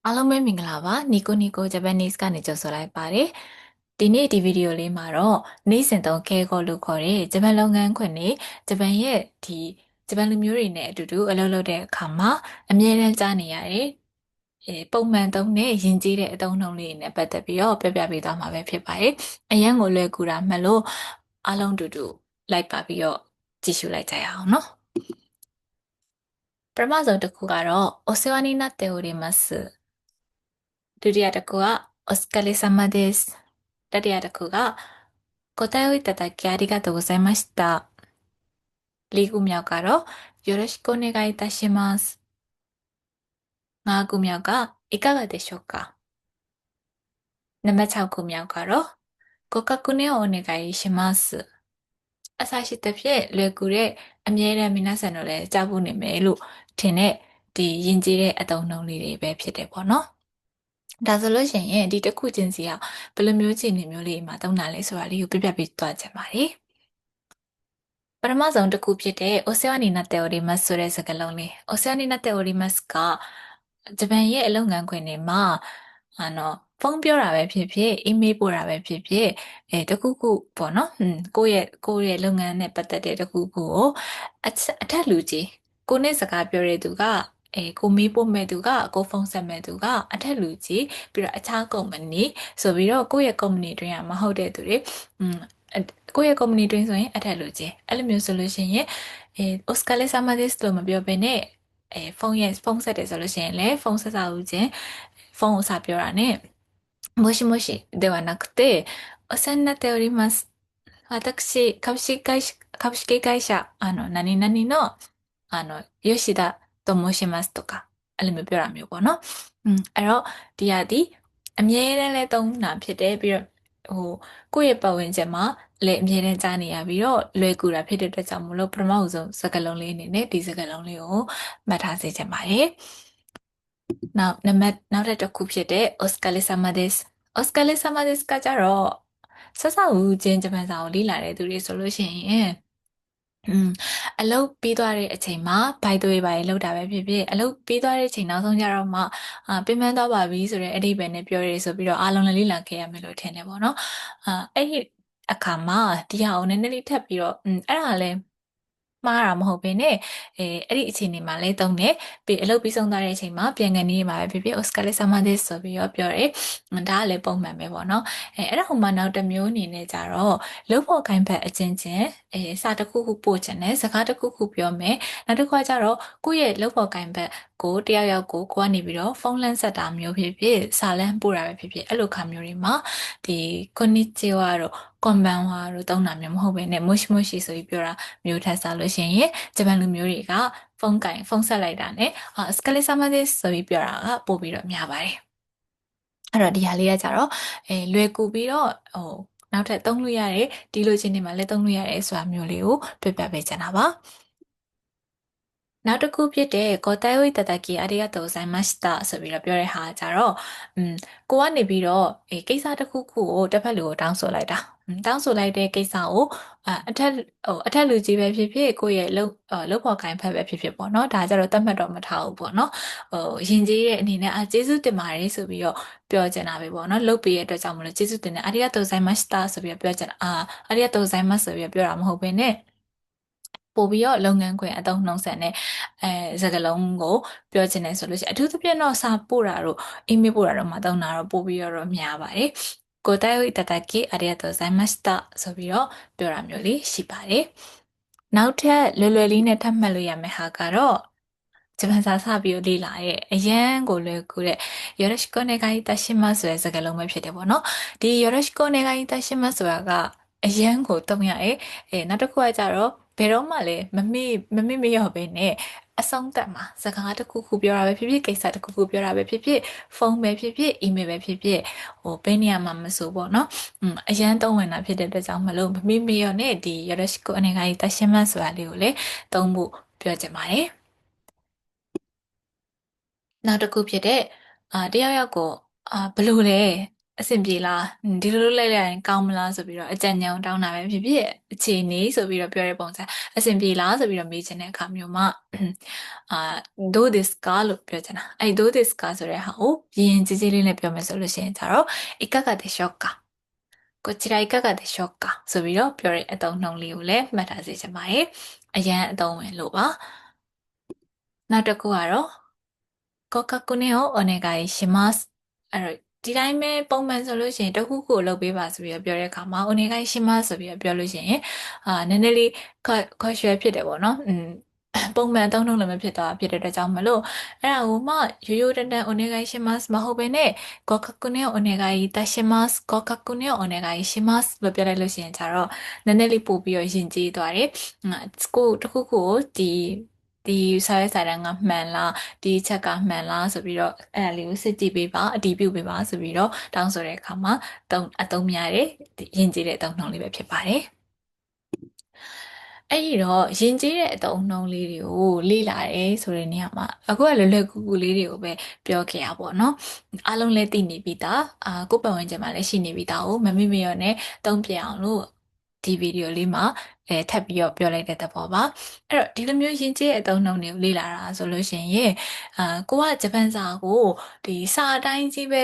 အားလုံးပဲမင်္ဂလာပါနီကိုနီကိုဂျပန်နစ်ကနေကြိုဆိုလိုက်ပါတယ်ဒီနေ့ဒီဗီဒီယိုလေးမှာတော့နေ့စဉ်သုံးခဲကောလို့ခေါ်တဲ့ဂျပန်လုပ်ငန်းခွင်တွေဂျပန်ရဲ့ဒီဂျပန်လူမျိုးတွေနဲ့အတူတူအလုပ်လုပ်တဲ့အခါမှာအမြဲတမ်းကြားနေရတယ်ပုံမှန်သုံးတဲ့ယဉ်ကျေးတဲ့အသုံးအနှုန်းလေးတွေနဲ့ပတ်သက်ပြီးတော့ပြောပြပေးသွားမှာပဲဖြစ်ပါတယ်အရန်ကိုလွယ်ကူတာမှတ်လို့အားလုံးတူတူလိုက်ပါပြီးတော့ကြည့်ရှုလိုက်ကြရအောင်နော်ပထမဆုံးတစ်ခုကတော့お世話になっておりますဒုတိယတစ်ခုကお疲れ様です。တတိယတစ်ခုကご対応いただきありがとうございました。လေးခုမြောက်ကတော့よろしくお願いいたします。ငါးခုမြောက်ကいかがでしょうか。နံပါတ်6ခုမြောက်ကတော့ご確認をお願いします。အစရှိသဖြင့်လွယ်ကူတဲ့အမြဲတမ်း皆さんတို့လည်းကြားဖို့နေမယ်လို့ထင်တဲ့ဒီယဉ်ကျေးတဲ့အသုံးအနှုန်းလေးတွေပဲဖြစ်တယ်ပေါ့နော်။ဒါဆိုလို့ရှိရင်ဒီတစ်ခုချင်းစီကဘယ်လိုမျိုးခြေအနေမျိုးလေးမှာသုံးတာလဲဆိုတာလေးကိုပြပြပေးသွားချင်ပါတယ်။ပထမဆုံးတစ်ခုဖြစ်တဲ့お世話になっておりますဆိုတဲ့စကားလုံးလေးお世話になっておりますကဂျပန်ရဲ့အလုပ်ငန်းခွင်တွေမှာဖုန်းပြောတာပဲဖြစ်ဖြစ်အီးမေးလ်ပို့တာပဲဖြစ်ဖြစ်တခုခုပေါ့နော်ကိုယ့်ရဲ့လုပ်ငန်းနဲ့ပတ်သက်တဲ့တခုခုကိုအထက်လူကြီးကိုနဲ့စကားပြောတဲ့သူကကိုမေးပို့မဲ့သူကကိုဖုန်းဆက်မဲ့သူကအထက်လူကြီးပြီးတော့အခြားကုမ္ပဏီဆိုပြီးတော့ကိုယ့်ရဲ့ကုမ္ပဏီတွင်ကမဟုတ်တဲ့သူတွေကိုယ့်ရဲ့ကုမ္ပဏီတွင်ဆိုရင်အထက်လူကြီးအဲ့လိုမျိုးဆိုလို့ရှိရင်オスカレ様ですလို့မပြောဘဲနဲ့ဖုန်းဆက်တယ်ဆိုလို့ရှိရင်လည်းフォンဆက်စာဦးချင်းဖုန်းကိုစပြောတာ ਨੇ もしもしではなくて、お世話になっております。私、株式会社、何々の、吉田と申しますとか、အဲ့လိုမျိုးပြောတာမျိုးပေါ့နော်။အဲ့တော့ဒီဟာဒီအမြဲတမ်းလဲသုံးတာဖြစ်တယ်ပြီးတော့ကိုယ့်ရဲ့ပတ်ဝန်းကျင်မှာလည်းအမြဲတမ်းကြားနေရပြီးတော့လွယ်ကူတာဖြစ်တဲ့အတွက်ကြောင့်မလို့ပထမဆုံးစကားလုံးလေးအနေနဲ့ဒီစကားလုံးလေးကိုမှတ်ထားစေချင်ပါတယ်။နောက်တစ်ခုဖြစ်တဲ့ Oscar Samades Oscar Samades ကကြတော့ဆက်ဆောက်ဦးချင်းဂျပန်စာကိုလေ့လာတဲ့သူတွေဆိုလို့ရှိရင်အလုပ်ပြီးသွားတဲ့အချိန်မှာဘိုက်သွေးပါလောက်တာပဲဖြစ်ဖြစ်အလုပ်ပြီးသွားတဲ့အချိန်နောက်ဆုံးကြတော့မှပြင်ပန်းသွားပါပြီဆိုတဲ့အဓိပ္ပာယ်နဲ့ပြောရဲဆိုပြီးတော့အားလုံးလည်းလေ့လာခဲ့ရမယ်လို့ထင်တယ်ပေါ့နော်အဲ့ဒီအခါမှာဒီဟာကိုနည်းနည်းလေးထပ်ပြီးတော့အဲ့ဒါလည်းမှားတာမဟုတ်ဘဲနဲ့အဲ့ဒီအချိန်တွေမှာလည်းသုံးတယ်ပြီးအလုပ်ပြီးဆုံးသွားတဲ့အချိန်မှာပြန်ကန်နေမှာပဲဖြစ်ဖြစ် Oscar Samades ဆိုပြီးတော့ပြောတယ်ဒါကလည်းပုံမှန်ပဲပေါ့နော်အဲ့ဒါဟိုမှာနောက်တစ်မျိုးအနေနဲ့ကြတော့လုပ်ဖို့ခိုင်းဖက်အချင်းချင်းစာတစ်ခုခုပို့ချင်တယ်စကားတစ်ခုခုပြောမယ်နောက်တစ်ခါကျတော့ကိုယ့်ရဲ့လုပ်ဖို့ခိုင်းဖက်ကိုတယောက်ယောက်ကိုကနေပြီးတော့ဖုန်းလန်းဆက်တာမျိုးဖြစ်ဖြစ်စာလန်းပို့တာပဲဖြစ်ဖြစ်အဲ့လိုခါမျိုးတွေမှာဒီကိုနစ်ချီဝါတော့ကွန်ဘန်ဝါတို့တောင်းတာမျိုးမဟုတ်ဘဲနဲ့ mush mush ဆိုပြီးပြောတာမျိုးထပ်စားလို့ရှိရင်ဂျပန်လူမျိုးတွေကဖုန်းဆက်လိုက်တာနဲ့စကလေးဆာမဒစ်ဆိုပြီးပြောတာကပို့ပြီးတော့များပါတယ်အဲ့တော့ဒီဟာလေးကကြတော့လွယ်ကူပြီးတော့နောက်ထပ်သုံးလို့ရတယ်ဒီလိုချင်းတွေမှာလည်းသုံးလို့ရတယ်ဆိုတာမျိုးလေးကိုပြပြပေးချင်တာပါနောက်တစ်ခုဖြစ်တဲ့ကိုတိုင်ဝိတတကီအရိယတိုဇိုင်မတ်တာဆိုပြီးတော့ပြောတဲ့ဟာကြတော့ကိုကနေပြီးတော့ကိစ္စတစ်ခုခုကိုတစ်ဖက်လူကိုတောင်းဆိုလိုက်တာတောင်းဆိုလိုက်တဲ့ကိစ္စကိုအထက်လူကြီးပဲဖြစ်ဖြစ်ကိုယ့်ရဲ့လုပ်ဖော်ကိုင်ဖက်ပဲဖြစ်ဖြစ်ပေါ့နော်ဒါကြတော့တတ်မှတ်တော့မထားဘူးပေါ့နော်ရင်ကြီးရဲ့အနေနဲ့ကျေးဇူးတင်ပါတယ်ဆိုပြီးတော့ပြောချင်တာပဲပေါ့နော်လုပ်ပေးရတဲ့အတွက်ကြောင့်မလို့ကျေးဇူးတင်တယ်အရိယတိုဇိုင်မတ်တာဆိုပြီးတော့ပြောချင်တာအရိယတိုဇိုင်မတ်ဆိုပြီးတော့ပြောတာမဟုတ်ဘဲနဲ့ပို့ပြီးတော့လုပ်ငန်းခွင်အသုံးနှုန်းဆက်နဲ့စကားလုံးကိုပြောချင်တယ်ဆိုလို့ရှိရင်အထူးသဖြင့်တော့စာပို့တာတို့အီးမေးလ်ပို့တာတို့မှာသုံးတာတော့ပို့ပြီးတော့များပါတယ်ကိုတိုင်ဝိတတကီありがとうございましたဆိုပြီးတော့ပြောတာမျိုးလေးရှိပါတယ်နောက်ထပ်လွယ်လွယ်လေးနဲ့ထပ်မှတ်လို့ရမယ့်ဟာကတော့ဂျပန်စာစပြီးလေ့လာရဲ့အရန်ကိုလွယ်ကူတဲ့よろしくお願いいたしますဆိုတဲ့စကားလုံးပဲဖြစ်တယ်ပေါ့နော်ဒီよろしくお願いいたしますဆိုတာကအရန်ကိုတုံးရရဲ့နောက်တစ်ခုကကြတော့ဘယ်တော့မှလည်းမရောပဲနဲ့အဆုံးသတ်မှာစကားတစ်ခုခုပြောတာပဲဖြစ်ဖြစ်ကိစ္စတစ်ခုခုပြောတာပဲဖြစ်ဖြစ်ဖုန်းပဲဖြစ်ဖြစ်အီးမေးလ်ပဲဖြစ်ဖြစ်ဘယ်နေရာမှာမဆိုပေါ့နော်အရန်သုံးဝင်တာဖြစ်တဲ့အတွက်ကြောင့်မလို့မရောနဲ့ဒီよろしくお願いいたしますဆိုတာလေးကိုလည်းသုံးဖို့ပြောချင်ပါတယ်နောက်တစ်ခုဖြစ်တဲ့တယောက်ယောက်ကိုဘယ်လိုလဲ အဆင်ပြေလားဒီလိုလုပ်လိုက်ရင်ကောင်းမလားဆိုပြီးတော့အကြံဉာဏ်တောင်းတာပဲဖြစ်ဖြစ်အခြေအနေဆိုပြီးတော့ပြောတဲ့ပုံစံအဆင်ပြေလားဆိုပြီးတော့မေးချင်တဲ့အခါမျိုးမှာအာどうですかလို့ပြောချင်တာအဲ့どうですかဆိုတဲ့ဟာကိုရင်ကြီးကြီးလေးနဲ့ပြောမယ်ဆိုလို့ရှိရင်ဒါတော့いかがでしょうかこちらいかがでしょうかဆိုပြီးတော့ပြောတဲ့အသုံးနှုန်းလေးကိုလည်းမှတ်ထားစေချင်ပါတယ်အရန်အသုံးဝင်လို့ပါနောက်တစ်ခုကတော့ご確認をお願いします。အဲ့တော့ဒီတိုင်းပဲပုံမှန်ဆိုလို့ရှိရင်တခုခုကိုလုပ်ပေးပါဆိုပြီးတော့ပြောတဲ့အခါမှာお願いしますဆိုပြီးတော့ပြောလို့ရှိရင်နည်းနည်းလေးခေါ်ရွှဲဖြစ်တယ်ပေါ့နော်ပုံမှန်သုံးနှုန်းလည်းမဖြစ်သွားဖြစ်တဲ့အတွက်ကြောင့်မလို့အဲ့ဒါကိုမှရိုးရိုးတန်တန်お願いしますမဟုတ်ဘဲနဲ့ご確認をお願いいたしますご確認をお願いしますလို့ပြောလိုက်လို့ရှိရင်ကျတော့နည်းနည်းလေးပို့ပြီးတော့ယဉ်ကျေးသွားတယ်ကိုတခုခုကိုဒီစာရေးစာတန်းကမှန်လားဒီချက်ကမှန်လားဆိုပြီးတော့အဲ့ဒါလေးကိုစစ်ကြည့်ပေးပါအတည်ပြုပေးပါဆိုပြီးတော့တောင်းဆိုတဲ့အခါမှာအသုံးများတဲ့ယဉ်ကျေးတဲ့အသုံးနှုန်းလေးပဲဖြစ်ပါတယ်အဲ့ဒီတော့ယဉ်ကျေးတဲ့အသုံးအနှုန်းလေးတွေကိုလေ့လာရဲဆိုတဲ့နေရာမှာအခုကလွယ်လွယ်ကူကူလေးတွေကိုပဲပြောခဲ့ရပါတော့เนาะအားလုံးလည်းသိနေပြီးသားကိုယ့်ပတ်ဝန်းကျင်မှာလည်းရှိနေပြီးသားကိုမမေ့မလျော့နဲ့တုံ့ပြန်အောင်လို့ဒီဗီဒီယိုလေးမှာထပ်ပြီးတော့ပြောလိုက်တဲ့သဘောပါအဲ့တော့ဒီလိုမျိုးယဉ်ကျေးတဲ့အသုံးအနှုန်းတွေကိုလေ့လာတာဆိုလို့ရှိရင်ကိုကဂျပန်စာကိုဒီစာအတိုင်းကြီးပဲ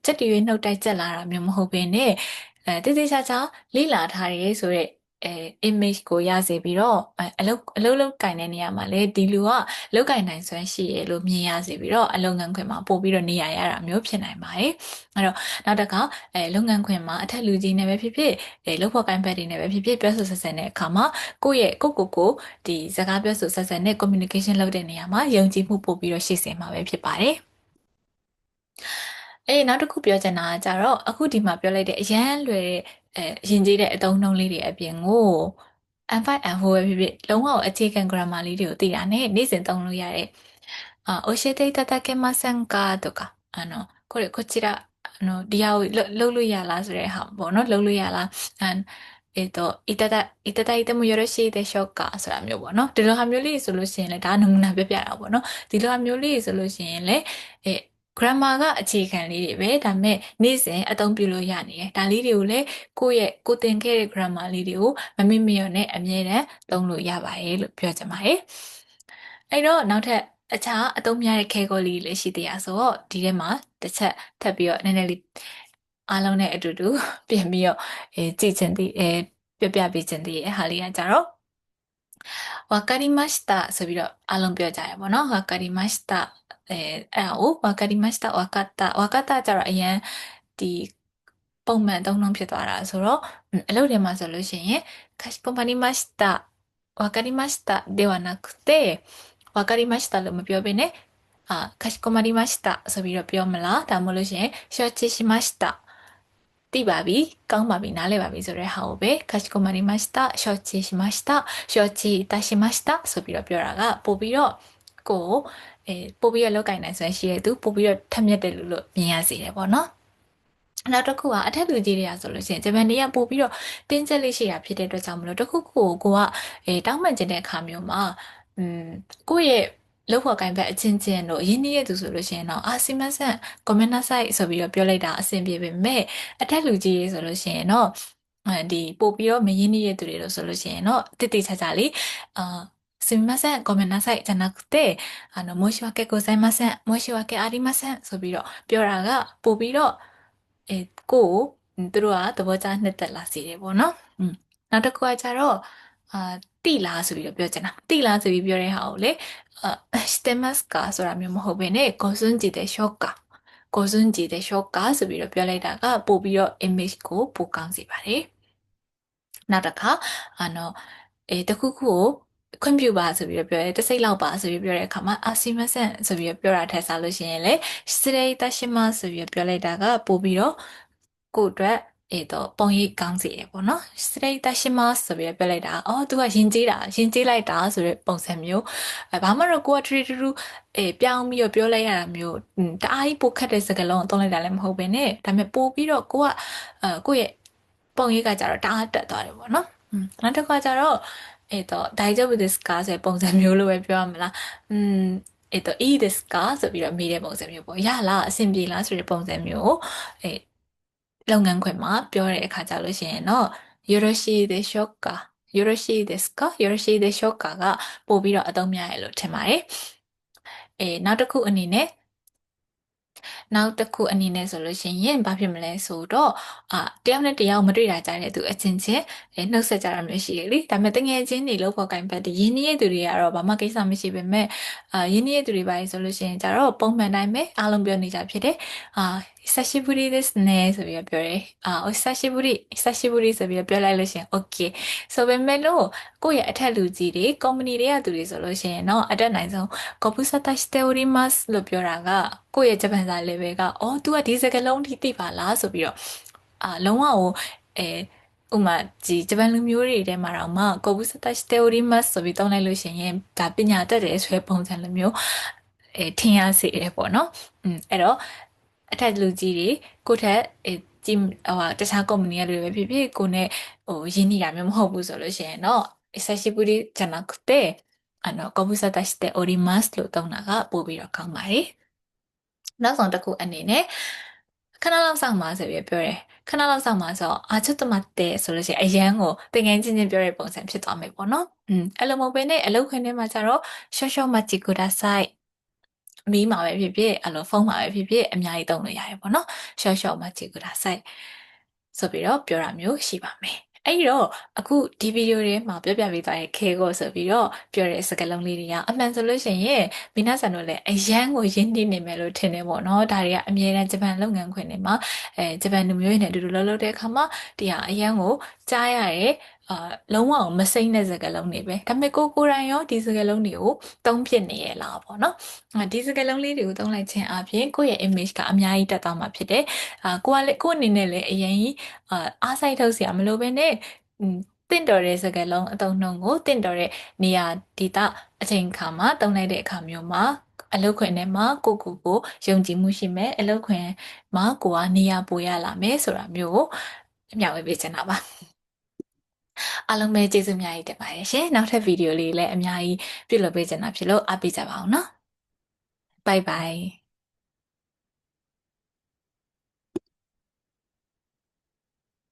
စက်တရွေးနှုတ်တိုက်ကြက်လာတာမျိုးမဟုတ်ဘဲနဲ့တေးသေးချာချာလေ့လာထားရဲဆိုတဲ့image ကိုရစေပြီးတော့အလုပ်ကင်တဲ့နေရာမှာလည်းဒီလူကလောက်ကင်နိုင်စွမ်းရှိရလို့မြင်ရစေပြီးတော့အလုပ်ငန်းခွင်မှာပို့ပြီးတော့နေရတာမျိုးဖြစ်နိုင်ပါတယ်အဲ့တော့နောက်တစ်ခါလုပ်ငန်းခွင်မှာအထက်လူကြီးနဲ့ပဲဖြစ်ဖြစ်လုပ်ဖို့ကိုင်ဘက်တွေနဲ့ပဲဖြစ်ဖြစ်ပြောဆိုဆက်ဆံတဲ့အခါမှာကိုယ့်ရဲ့ကိုဒီစကားပြောဆိုဆက်ဆံတဲ့ communication လုပ်တဲ့နေရာမှာယုံကြည်မှုပို့ပြီးတော့ရှိစေမှာပဲဖြစ်ပါတယ်နောက်တစ်ခုပြောချင်တာကကြတော့အခုဒီမှာပြောလိုက်တဲ့အရန်လွယ်တဲ့ယဉ်ကျေးတဲ့အသုံးအနှုန်းလေးတွေအပြင်ကို M5 M4 ပဲဖြစ်ဖြစ်လုံးဝအခြေခံ grammar လေးတွေကိုသိတာနဲ့နေ့စဉ်သုံးလို့ရတဲ့教えていただけませんかとかこちらဒီဟာကိုလုပ်လို့ရလားဆိုတဲ့ဟာပေါ့နော်လုပ်လို့ရလားいただいてもよろしいでしょうかဆိုတာမျိုးပေါ့နော်ဒီလိုဟာမျိုးလေးဆိုလို့ရှိရင်လည်းဒါနမူနာပြပြတာပေါ့နော်ဒီလိုဟာမျိုးလေးဆိုလို့ရှိရင်လည်းgrammar ကအခြေခံလေးတွေပဲဒါပေမဲ့နေ့စဉ်အသုံးပြုလို့ရနေတယ်ဒါလေးတွေကိုလည်းကိုသင်ခဲ့တဲ့ grammar လေးတွေကိုမမေ့မလျော့နဲ့အမြဲတမ်းသုံးလို့ရပါတယ်လို့ပြောချင်ပါတယ်အဲ့တော့နောက်ထပ်အခြားအသုံးများတဲ့ခဲကောလေးလည်းရှိသေးရဆိုတော့ဒီထဲမှာတစ်ချက်ထပ်ပြီးတော့နည်းနည်းလေးအားလုံးနဲ့အတူတူပြင်ပြီးတော့ကြည့်ချင်သေးပြပြပေးချင်သေးတဲ့ဟာလေးကကြတော့わかりましたဆိုပြီးတော့အားလုံးပြောကြရပါတော့わかりましたအဲ့ဒါကိုわかりましたわかったကြတော့အရင်ဒီပုံမှန်သုံးနှုန်းဖြစ်သွားတာဆိုတော့အလုပ်တွေမှာဆိုလို့ရှိရင်かしこまりましたわかりましたではなくてわかりましたလို့မပြောဘဲနဲ့かしこまりましたဆိုပြီးတော့ပြောမလားဒါမှမဟုတ်လို့ရှိရင်承知しましたသိပါပြီကောင်းပါပြီနားလည်ပါပြီဆိုတဲ့ဟာကိုပဲかしこまりました承知しました承知いたしましたဆိုပြီးတော့ပြောတာကပို့ပြီးတော့ကိုပို့ပြီးတော့လောက်ကင်နိုင်စွမ်းရှိတဲ့သူပို့ပြီးတော့ထက်မြက်တယ်လို့မြင်ရစေတယ်ပေါ့နော်နောက်တစ်ခုကအထက်လူကြီးတွေကဆိုလို့ရှိရင်ဂျပန်တွေကပို့ပြီးတော့တင်းကျပ်လေးရှိတာဖြစ်တဲ့အတွက်ကြောင့်မလို့တစ်ခုခုကိုကတောင်းပန်ခြင်းတဲ့အခါမျိုးမှာကိုယ့်ရဲ့လောက်ဖို့ကိုင်ဘက်အချင်းချင်းတို့ရင်းနှီးရသူဆိုလို့ရှိရင်တော့စီမဆန်ကွန်မန့်နာဆိုင်ဆိုပြီးတော့ပြောလိုက်တာအဆင်ပြေပေမဲ့အထက်လူကြီးတွေဆိုလို့ရှိရင်တော့ဒီပို့ပြီးတော့မရင်းနှီးရသူတွေလို့ဆိုလို့ရှိရင်တော့တိတိကျကျလေးすみません、ごめんなさいじゃなくて、申し訳ございません、申し訳ありませんဆိုပြီးတော့ပြောတာကပို့ပြီးတော့ကိုသူတို့ကသဘောကျနှစ်သက်လာစေတယ်ပေါ့နော်နောက်တစ်ခုကကြတော့တိလားဆိုပြီးတော့ပြောချင်တာတိလားဆိုပြီးပြောတဲ့ဟာကိုလေしてますかဆိုတာမျိုးမဟုတ်ဘဲနဲ့ご存知でしょうかご存知でしょうかဆိုပြီးတော့ပြောလိုက်တာကပို့ပြီးတော့ image ကိုပိုကောင်းစေပါတယ်နောက်တစ်ခါတခုခုကိုခွင့်ပြုပါဆိုပြီးတော့ပြောတယ်တစ်စိတ်လောက်ပါဆိုပြီးပြောတဲ့အခါမှာすいませんဆိုပြီးပြောတာထက်စားလို့ရှိရင်လေ失礼いたしますဆိုပြီးပြောလိုက်တာကပို့ပြီးတော့ကိုယ့်အတွက်ပုံရိပ်ကောင်းစေရပေါ့နော်失礼いたしますဆိုပြီးပြောလိုက်တာသူကယဉ်ကျေးလိုက်တာဆိုတဲ့ပုံစံမျိုးဘာမှတော့ကိုကထရီထူပြောင်းပြီးတော့ပြောလိုက်ရတာမျိုးတအားကြီးပိုခက်တဲ့စကားလုံးကိုသုံးလိုက်တာလည်းမဟုတ်ဘဲနဲ့ဒါပေမဲ့ပို့ပြီးတော့ကိုယ့်ရဲ့ပုံရိပ်ကကြတော့တအားတက်သွားတယ်ပေါ့နော်နောက်တစ်ခါကျတော့大丈夫ですかဆိုတဲ့ပုံစံမျိုးလိုပဲပြောရမလားいいですかဆိုပြီးတော့မေးတဲ့ပုံစံမျိုးပေါ့ရလားအဆင်ပြေလားဆိုတဲ့ပုံစံမျိုး လုပ်ငန်းခွင်မှာပြောတဲ့အခါကြလို့ရှိရင်တော့よろしいでしょうかよろしいですかよろしいでしょうかကပို့ပြီးတော့အသုံးများရလို့ထင်ပါတယ်နောက်တစ်ခုအနေနဲ့နောက်တစ်ခုအနေနဲ့ဆိုလို့ရှိရင်ဘာဖြစ်မလဲဆိုတော့တယောက်နဲ့တယောက်မတွေ့တာကြတဲ့သူအချင်းချင်းနှုတ်ဆက်ကြတာမျိုးရှိရလေဒါပေမဲ့တငယ်ချင်းတွေလို့ပေါ်ကိုင်ပတ်တဲ့ရင်းနှီးတဲ့သူတွေကတော့ဘာမှကိစ္စမရှိပေမဲ့ရင်းနှီးတဲ့သူတွေပါဆိုလို့ရှိရင်ကြတော့ပုံမှန်တိုင်းပဲအားလုံးပြောနေကြဖြစ်တယ်久しぶりですねဆိုပြီးပြောတယ်お久しぶり久しぶりဆိုပြီးပြောလိုက်လို့ရှိရင် okay ဆိုပေမဲ့လို့ကိုယ့်ရဲ့အထက်လူကြီးတွေကုမ္ပဏီတွေကသူတွေဆိုလို့ရှိရင်တော့အတက်နိုင်ဆုံးご無沙汰しておりますလို့ပြောတာကကိုယ့်ရဲ့ဂျပန်စာ level ကအော် तू ကဒီစကားလုံးထိသိပါလားဆိုပြီးတော့လုံးဝကိုဥမာဒီဂျပန်လူမျိုးတွေထဲမှာတော့မှご無沙汰しておりますဆိုပြီးတောင်းလိုက်လို့ရှိရင်ဒါပညာတတ်တယ်ဆိုတဲ့ပုံစံလိုမျိုးထင်ရစေတယ်ပေါ့နော်အဲ့တော့အထက်လူကြီးတွေကိုထက်ကြီးတခြားကုမ္ပဏီကလူတွေပဲဖြစ်ဖြစ်ကိုနဲ့ရင်းနှီးတာမျိုးမဟုတ်ဘူးဆိုလို့ရှိရင်တော့久しぶりじゃなくてご無沙汰しておりますလို့တောင်းတာကပို့ပြီးတော့ကောင်းပါတယ်နောက်ဆုံးတစ်ခုအနေနဲ့ခဏလောက်စောင့်ပါဆိုပြီးပြောတယ်ခဏလောက်စောင့်ပါဆိုちょっと待ってဆိုလို့ရှိရင်အရန်ကိုတင်ငယ်ချင်းချင်းပြောတဲ့ပုံစံဖြစ်သွားမယ်ပေါ့နော်အဲ့လိုမဟုတ်ဘဲနဲ့အလုပ်ခွင်ထဲမှာကျတော့ရှော့ရှော့မချီကူဒါဆိုင်မီးမှာပဲဖြစ်ဖြစ်အဲ့လိုဖုန်းမှာပဲဖြစ်ဖြစ်အများကြီးသုံးလို့ရတယ်ပေါ့နော်ရှော့ရှော့မချီကူဒါဆိုင်ဆိုပြီးတော့ပြောတာမျိုးရှိပါမယ်အဲ့တော့အခုဒီဗီဒီယိုထဲမှာပြောပြပေးသွားတဲ့ခေကိုဆိုပြီးတော့ပြောတဲ့စကားလုံးလေးတွေကအမှန်ဆိုလို့ရှိရင်မိနာဆန်တို့လည်းအရန်ကိုရင်းနှီးနေမယ်လို့ထင်တယ်ပေါ့နော်ဒါတွေကအမြဲတမ်းဂျပန်လုပ်ငန်းခွင်တွေမှာဂျပန်လူမျိုးတွေနဲ့အတူတူလှုပ်လှုပ်တဲ့အခါမှာဒီဟာအရန်ကိုကြားရတဲ့လုံးဝမစိမ့်တဲ့စကားလုံးတွေပဲဒါပေမဲ့ကိုယ်တိုင်ရောဒီစကားလုံးတွေကိုသုံးဖြစ်နေရလားပေါ့နော်ဒီစကားလုံးလေးတွေကိုသုံးလိုက်ခြင်းအပြင်ကိုယ့်ရဲ့ image ကအများကြီးတက်သွားမှာဖြစ်တယ်ကိုကလည်းကိုယ်အနေနဲ့လည်းအရင်ကြီးအားစိုက်ထုတ်စရာမလိုဘဲနဲ့တင့်တော်တဲ့စကားလုံးအသုံးနှုန်းကိုတင့်တော်တဲ့နေရာဒေသအချိန်အခါမှာသုံးလိုက်တဲ့အခါမျိုးမှာအလုပ်ခွင်ထဲမှာကိုယုံကြည်မှုရှိမယ်အလုပ်ခွင်မှာကိုကနေရာပိုရလာမယ်ဆိုတာမျိုးကိုအမျှဝေပေးချင်တာပါအားလုံးပဲကျေးဇူးအများကြီးတင်ပါတယ်ရှင်နောက်ထပ်ဗီဒီယိုလေးလည်းအများကြီးပြုလုပ်ပေးချင်တာဖြစ်လို့အားပေးကြပါအောင်နော်ဘိုင်ဘိုင်